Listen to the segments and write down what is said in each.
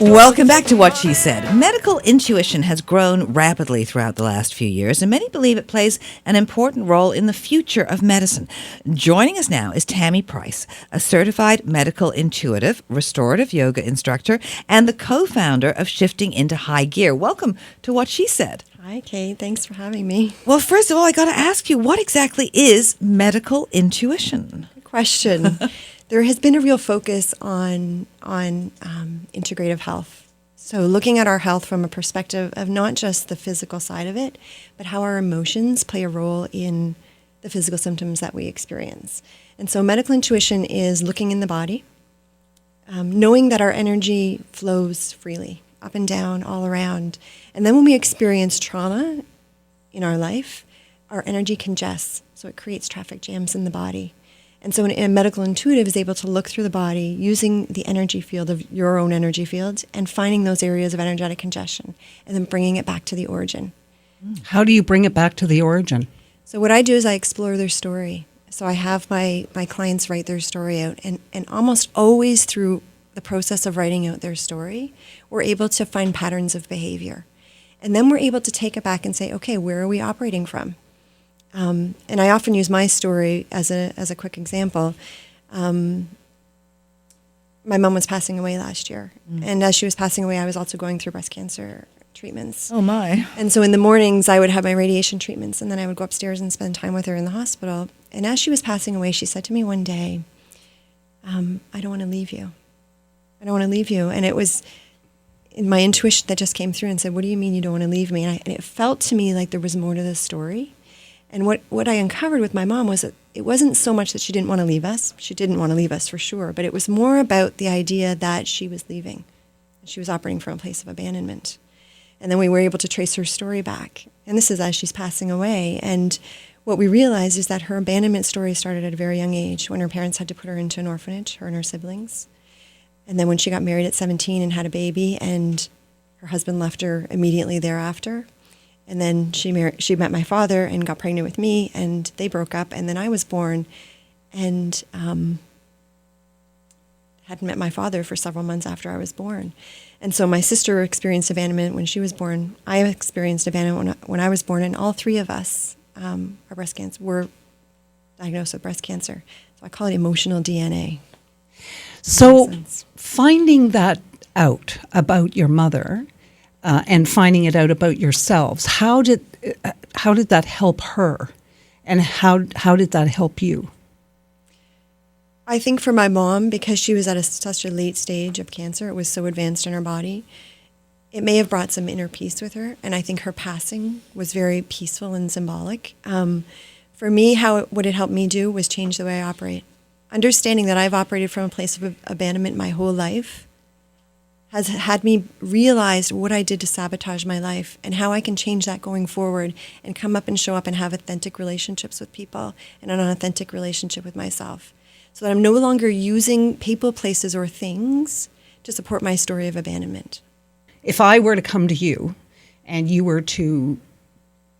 Welcome back to What She Said. Medical intuition has grown rapidly throughout the last few years, and many believe it plays an important role in the future of medicine. Joining us now is Tammy Price, a certified medical intuitive, restorative yoga instructor, and the co-founder of Shifting into High Gear. Welcome to What She Said. Hi, Kate. Thanks for having me. Well, first of all, I got to ask you, what exactly is medical intuition? Good question. There has been a real focus on integrative health. So looking at our health from a perspective of not just the physical side of it, but how our emotions play a role in the physical symptoms that we experience. And so medical intuition is looking in the body, knowing that our energy flows freely, up and down, all around. And then when we experience trauma in our life, our energy congests, so it creates traffic jams in the body. And so a medical intuitive is able to look through the body using the energy field of your own energy field and finding those areas of energetic congestion and then bringing it back to the origin. How do you bring it back to the origin? So what I do is I explore their story. So I have my clients write their story out, and almost always through the process of writing out their story, we're able to find patterns of behavior. And then we're able to take it back and say, okay, where are we operating from? And I often use my story as a quick example. My mom was passing away last year. And as she was passing away, I was also going through breast cancer treatments. Oh, my. And so in the mornings, I would have my radiation treatments, and then I would go upstairs and spend time with her in the hospital. And as she was passing away, she said to me one day, I don't want to leave you. I don't want to leave you. And it was in my intuition that just came through and said, what do you mean you don't want to leave me? And it felt to me like there was more to this story. And what I uncovered with my mom was that it wasn't so much that she didn't want to leave us. She didn't want to leave us for sure. But it was more about the idea that she was leaving. She was operating from a place of abandonment. And then we were able to trace her story back. And this is as she's passing away. And what we realized is that her abandonment story started at a very young age when her parents had to put her into an orphanage, her and her siblings. And then when she got married at 17 and had a baby, and her husband left her immediately thereafter. And then she met my father and got pregnant with me, and they broke up. And then I was born, and hadn't met my father for several months after I was born. And so my sister experienced abandonment when she was born. I experienced abandonment when I was born, and all three of us were diagnosed with breast cancer. So I call it emotional DNA. So finding that out about your mother and finding it out about yourselves, how did that help her, and how did that help you? I think for my mom, because she was at such a late stage of cancer, it was so advanced in her body, it may have brought some inner peace with her, and I think her passing was very peaceful and symbolic. For me, what it helped me do was change the way I operate. Understanding that I've operated from a place of abandonment my whole life has had me realize what I did to sabotage my life and how I can change that going forward and come up and show up and have authentic relationships with people and an authentic relationship with myself. So that I'm no longer using people, places, or things to support my story of abandonment. If I were to come to you and you were to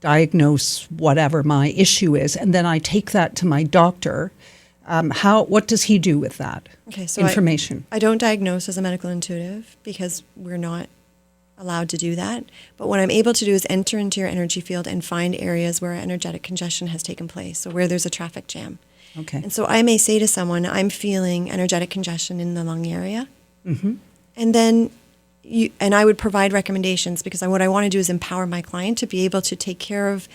diagnose whatever my issue is, and then I take that to my doctor, what does he do with that information? I don't diagnose as a medical intuitive because we're not allowed to do that. But what I'm able to do is enter into your energy field and find areas where energetic congestion has taken place, so where there's a traffic jam. Okay. And so I may say to someone, I'm feeling energetic congestion in the lung area. Mm-hmm. And then I would provide recommendations, because what I want to do is empower my client to be able to take care of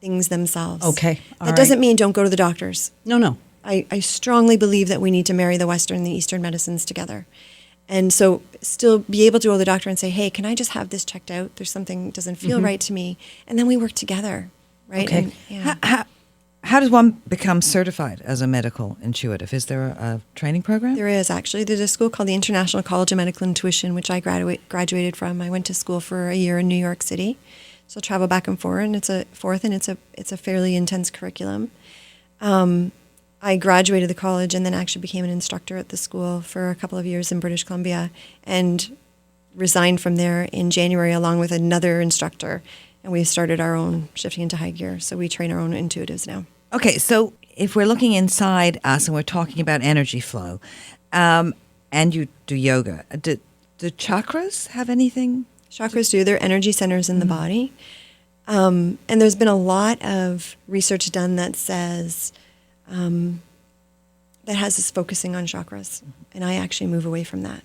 things themselves. Okay. That doesn't mean don't go to the doctors. No. I strongly believe that we need to marry the Western and the Eastern medicines together. And so still be able to go to the doctor and say, hey, can I just have this checked out? There's something that doesn't feel right to me. And then we work together, right? Okay. And, yeah. How does one become certified as a medical intuitive? Is there a training program? There is, actually. There's a school called the International College of Medical Intuition, which I graduated from. I went to school for a year in New York City. So travel back and forth, and it's a fairly intense curriculum. I graduated the college and then actually became an instructor at the school for a couple of years in British Columbia, and resigned from there in January along with another instructor. And we started our own Shifting into High Gear. So we train our own intuitives now. Okay, so if we're looking inside us and we're talking about energy flow, and you do yoga, Do chakras have anything? Chakras do. They're energy centers in the body. And there's been a lot of research done that says, that has us focusing on chakras. And I actually move away from that.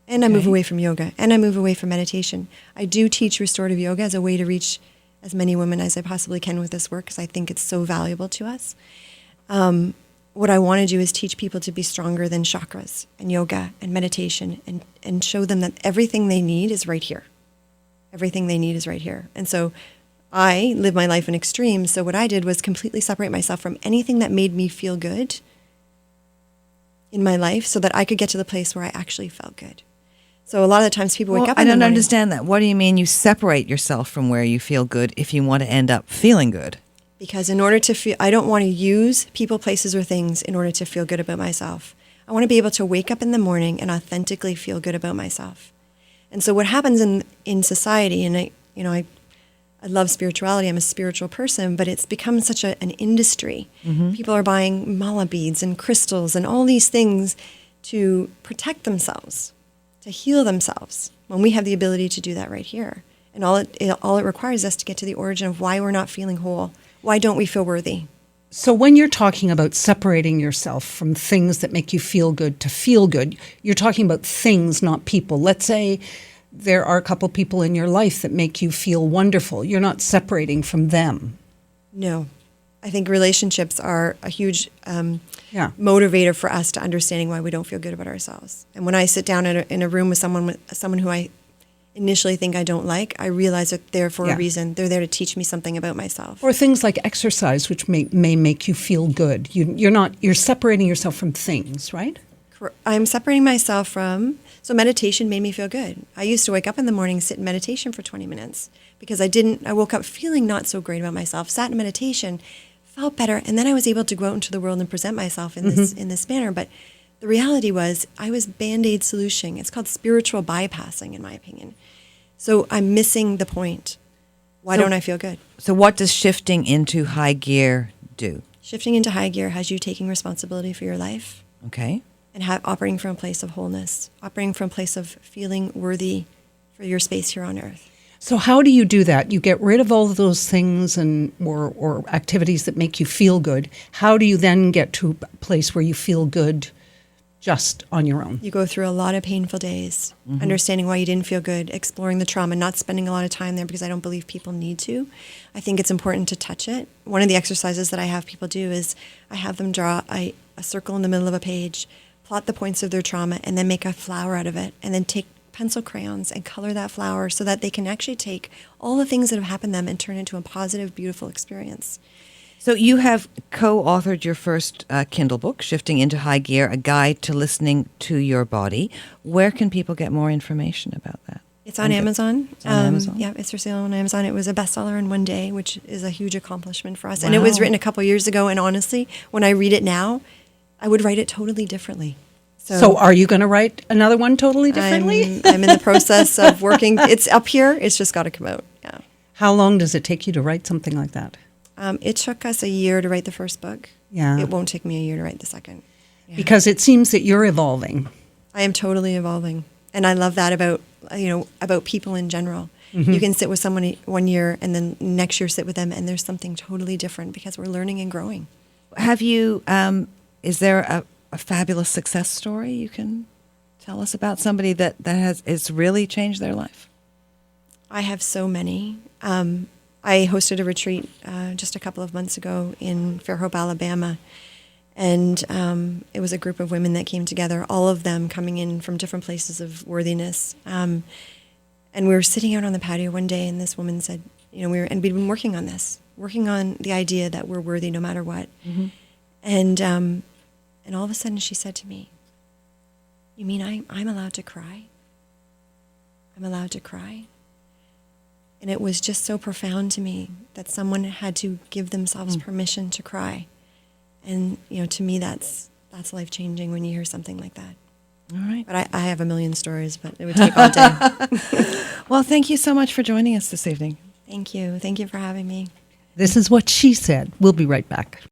And I move away from yoga. And I move away from meditation. I do teach restorative yoga as a way to reach as many women as I possibly can with this work, because I think it's so valuable to us. What I want to do is teach people to be stronger than chakras and yoga and meditation, and show them that everything they need is right here. Everything they need is right here. And so I live my life in extremes. So what I did was completely separate myself from anything that made me feel good in my life, so that I could get to the place where I actually felt good. So a lot of the times people wake up in the I don't morning. understand that. What do you mean you separate yourself from where you feel good if you want to end up feeling good? Because in order to feel, I don't want to use people, places, or things in order to feel good about myself. I want to be able to wake up in the morning and authentically feel good about myself. And so what happens in society, and I love spirituality, I'm a spiritual person, but it's become such an industry. Mm-hmm. People are buying mala beads and crystals and all these things to protect themselves, to heal themselves, when we have the ability to do that right here. And all it requires us to get to the origin of why we're not feeling whole. Why don't we feel worthy? So when you're talking about separating yourself from things that make you feel good to feel good, you're talking about things, not people. Let's say there are a couple people in your life that make you feel wonderful. You're not separating from them. No. I think relationships are a huge motivator for us to understanding why we don't feel good about ourselves. And when I sit down in a room with someone who I initially think I don't like, I realize that they're for a reason. They're there to teach me something about myself. Or things like exercise, which may make you feel good. You're separating yourself from things, right? I'm separating myself from, so meditation made me feel good. I used to wake up in the morning, sit in meditation for 20 minutes because I woke up feeling not so great about myself, sat in meditation, felt better, and then I was able to go out into the world and present myself in this manner. But the reality was I was Band-Aid solution. It's called spiritual bypassing, in my opinion. So I'm missing the point. Why don't I feel good? So what does shifting into high gear do? Shifting into high gear has you taking responsibility for your life. Okay. And operating from a place of wholeness, operating from a place of feeling worthy for your space here on earth. So how do you do that? You get rid of all of those things or activities that make you feel good. How do you then get to a place where you feel good just on your own? You go through a lot of painful days, understanding why you didn't feel good, exploring the trauma, not spending a lot of time there because I don't believe people need to. I think it's important to touch it. One of the exercises that I have people do is I have them draw a circle in the middle of a page, plot the points of their trauma, and then make a flower out of it, and then take pencil crayons and color that flower so that they can actually take all the things that have happened to them and turn it into a positive, beautiful experience. So you have co-authored your first Kindle book, Shifting into High Gear, A Guide to Listening to Your Body. Where can people get more information about that? It's on Amazon. It's on Amazon? Yeah, it's for sale on Amazon. It was a bestseller in one day, which is a huge accomplishment for us. Wow. And it was written a couple years ago, and honestly, when I read it now, I would write it totally differently. So are you going to write another one totally differently? I'm in the process of working. It's up here. It's just got to come out. Yeah. How long does it take you to write something like that? It took us a year to write the first book. Yeah. It won't take me a year to write the second. Yeah. Because it seems that you're evolving. I am totally evolving. And I love that about people in general. Mm-hmm. You can sit with someone 1 year and then next year sit with them and there's something totally different because we're learning and growing. Have you, is there a fabulous success story you can tell us about, somebody that it's really changed their life? I have so many. I hosted a retreat just a couple of months ago in Fairhope, Alabama, and it was a group of women that came together, all of them coming in from different places of worthiness. And we were sitting out on the patio one day, and this woman said, we'd been working on the idea that we're worthy no matter what. Mm-hmm. And all of a sudden she said to me, "You mean I'm allowed to cry? I'm allowed to cry?" And it was just so profound to me that someone had to give themselves permission to cry. And, to me, that's life-changing when you hear something like that. All right. But I have a million stories, but it would take all day. Well, thank you so much for joining us this evening. Thank you. Thank you for having me. This is What She Said. We'll be right back.